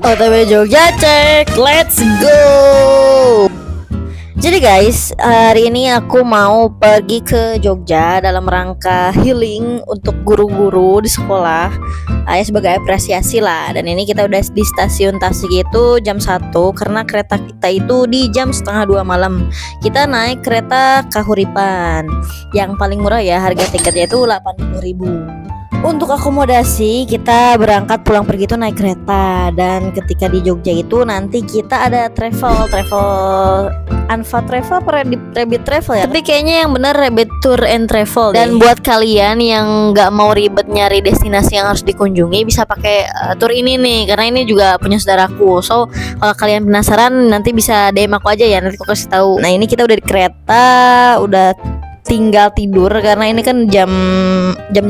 OTW Jogja cek, let's go. Jadi guys, hari ini aku mau pergi ke Jogja dalam rangka healing untuk guru-guru di sekolah, ya sebagai apresiasi lah. Dan ini kita udah di stasiun Tasik itu jam 1 karena kereta kita itu di jam setengah 2 malam. Kita naik kereta Kahuripan yang paling murah ya, harga tiketnya itu 80.000. Untuk akomodasi kita berangkat pulang pergi itu naik kereta. Dan ketika di Jogja itu nanti kita ada travel Anfa Travel apa Rabbit Travel ya? Tapi kayaknya yang bener Rabbit Tour and Travel. Dan buat kalian yang nggak mau ribet nyari destinasi yang harus dikunjungi, bisa pakai tour ini nih, karena ini juga punya saudaraku. So kalau kalian penasaran nanti bisa DM aku aja ya, nanti aku kasih tahu. Nah ini kita udah di kereta, udah tinggal tidur karena ini kan jam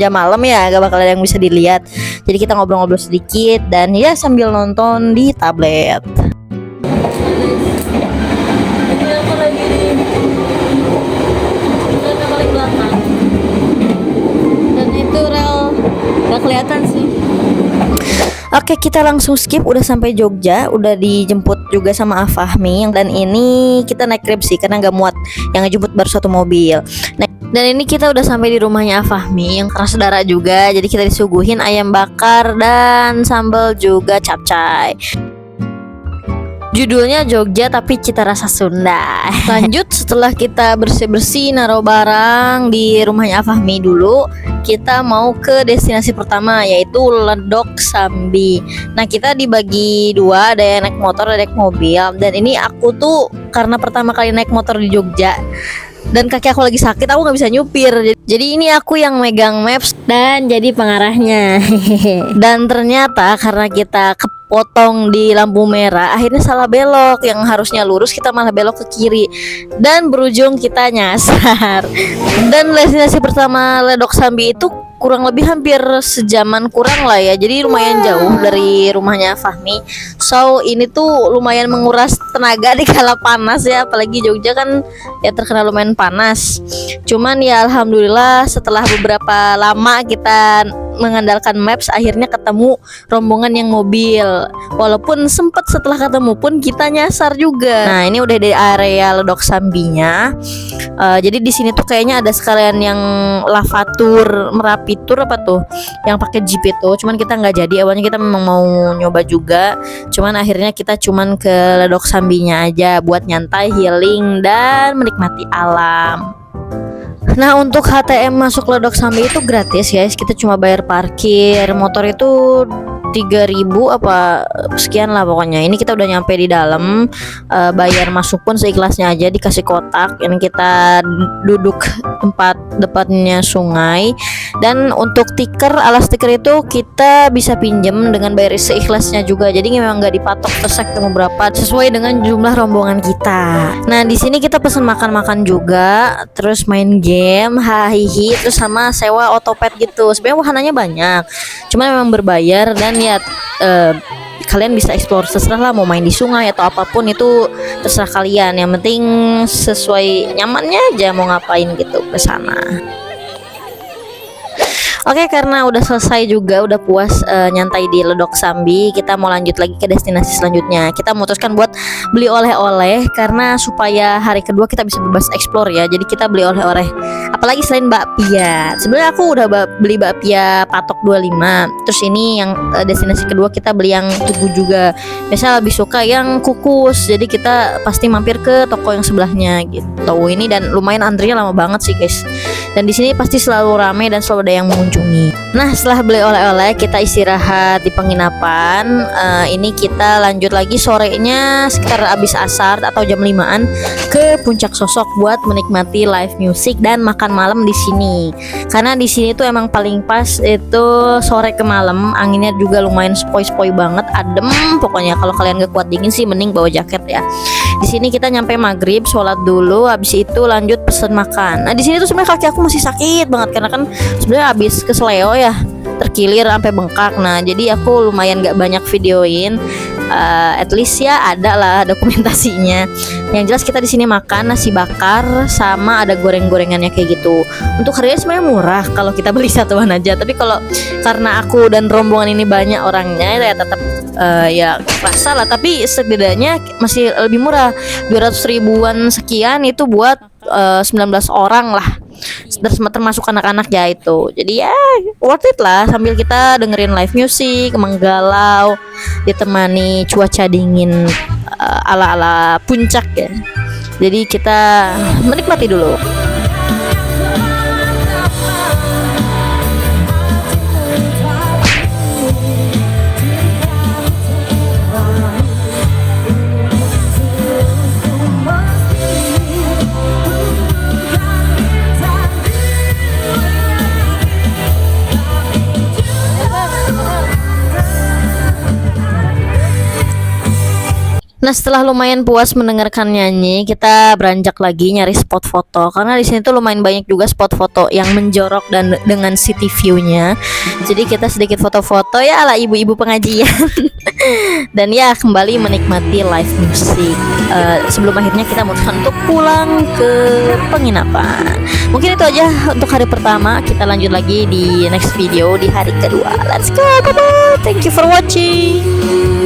malam ya, gak bakal ada yang bisa dilihat. Jadi kita ngobrol-ngobrol sedikit dan ya sambil nonton di tablet. Dan itu rel gak kelihatan sih. Oke, kita langsung skip, udah sampai Jogja, udah dijemput juga sama Afahmi. Dan ini kita naik Grab sih karena gak muat, yang ngejemput baru satu mobil. Nah, dan ini kita udah sampai di rumahnya Afahmi yang keras darah juga. Jadi kita disuguhin ayam bakar dan sambal juga capcay. Judulnya Jogja tapi cita rasa Sunda. Lanjut, setelah kita bersih-bersih naruh barang di rumahnya Afahmi dulu, kita mau ke destinasi pertama yaitu Ledok Sambi. Nah kita dibagi dua, ada yang naik motor, ada yang naik mobil. Dan ini aku tuh karena pertama kali naik motor di Jogja dan kaki aku lagi sakit, aku nggak bisa nyupir. Jadi ini aku yang megang maps dan jadi pengarahnya. Dan ternyata karena kita kepotong di lampu merah, akhirnya salah belok. Yang harusnya lurus kita malah belok ke kiri dan berujung kita nyasar. Dan destinasi pertama Ledok Sambi itu kurang lebih hampir sejaman kurang lah ya. Jadi lumayan jauh dari rumahnya Fahmi. So ini tuh lumayan menguras tenaga di kala panas ya, apalagi Jogja kan ya terkenal lumayan panas. Cuman ya alhamdulillah setelah beberapa lama kita mengandalkan maps, akhirnya ketemu rombongan yang mobil. Walaupun sempet setelah ketemu pun kita nyasar juga. Nah ini udah di area Ledok Sambinya. Jadi di sini tuh kayaknya ada sekalian yang lavatur, Merapi Tour apa tuh, yang pakai jeep itu. Cuman kita nggak jadi. Awalnya kita memang mau nyoba juga. Cuman akhirnya kita cuman ke Ledok Sambinya aja buat nyantai, healing dan menikmati alam. Nah untuk HTM masuk Ledok Sambi itu gratis guys. Kita cuma bayar parkir motor itu 3.000 apa sekian lah pokoknya. Ini kita udah nyampe di dalam, bayar masuk pun seikhlasnya aja, dikasih kotak. Yang kita duduk tempat depannya sungai. Dan untuk stiker, alas stiker itu kita bisa pinjem dengan bayar seikhlasnya juga. Jadi memang nggak dipatok pesek mau berapa, sesuai dengan jumlah rombongan kita. Nah di sini kita pesen makan-makan juga, terus main game, hahihi, terus sama sewa otopet gitu. Sebenarnya wahananya banyak, cuma memang berbayar. Dan ya kalian bisa explore terserah lah, mau main di sungai atau apapun itu terserah kalian. Yang penting sesuai nyamannya aja mau ngapain gitu ke sana. Oke, karena udah selesai juga, udah puas nyantai di Ledok Sambi, kita mau lanjut lagi ke destinasi selanjutnya. Kita memutuskan buat beli oleh-oleh karena supaya hari kedua kita bisa bebas explore ya. Jadi kita beli oleh-oleh, apalagi selain bakpia. Sebenarnya aku udah beli bakpia patok 25. Terus ini yang destinasi kedua kita beli yang tugu juga. Biasanya lebih suka yang kukus, jadi kita pasti mampir ke toko yang sebelahnya gitu. Ini dan lumayan antrinya lama banget sih guys. Dan di sini pasti selalu ramai dan selalu ada yang mengunjungi. Nah setelah beli oleh-oleh kita istirahat di penginapan. Ini kita lanjut lagi sorenya sekitar abis asar atau jam 5-an ke Puncak Sosok buat menikmati live music dan makan malam di sini. Karena di sini tuh emang paling pas itu sore ke malam, anginnya juga lumayan sepoi-sepoi banget, adem pokoknya. Kalau kalian gak kuat dingin sih mending bawa jaket ya. Di sini kita nyampe maghrib, sholat dulu, habis itu lanjut pesen makan. Nah di sini tuh sebenarnya kaki aku masih sakit banget karena kan sebenarnya habis kesleo ya, terkilir sampai bengkak. Nah jadi aku lumayan gak banyak videoin. At least ya ada lah dokumentasinya. Yang jelas kita di sini makan nasi bakar sama ada goreng-gorengannya kayak gitu. Untuk harganya sebenarnya murah kalau kita beli satuan aja. Tapi kalau karena aku dan rombongan ini banyak orangnya ya tetap ya rasa lah, tapi setidaknya masih lebih murah, 200 ribuan sekian itu buat 19 orang lah, termasuk anak-anak ya itu. Jadi ya worth it lah, sambil kita dengerin live music, menggalau, ditemani cuaca dingin ala-ala puncak ya. Jadi kita menikmati dulu. Nah, setelah lumayan puas mendengarkan nyanyi, kita beranjak lagi nyari spot foto, karena di sini tuh lumayan banyak juga spot foto yang menjorok dan dengan city view-nya. Jadi kita sedikit foto-foto ya ala ibu-ibu pengajian. Dan ya kembali menikmati live music sebelum akhirnya kita memutuskan untuk pulang ke penginapan. Mungkin itu aja untuk hari pertama. Kita lanjut lagi di next video di hari kedua. Let's go, bye bye. Thank you for watching.